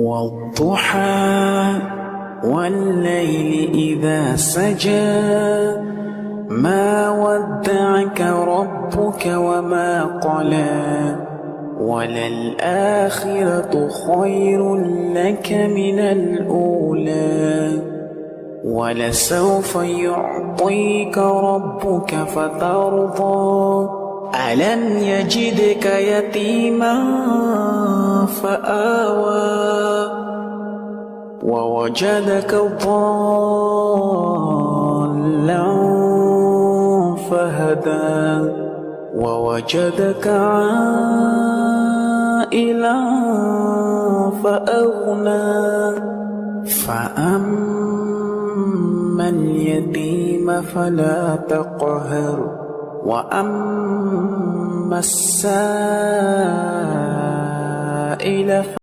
والضحى والليل إذا سجى ما ودعك ربك وما قلى وللآخرة خير لك من الأولى ولسوف يعطيك ربك فترضى ألم يجدك يتيما فآوى ووجدك ضالا فهدى ووجدك عائلا فأغنى فأما اليتيم فلا تقهر وأما السائل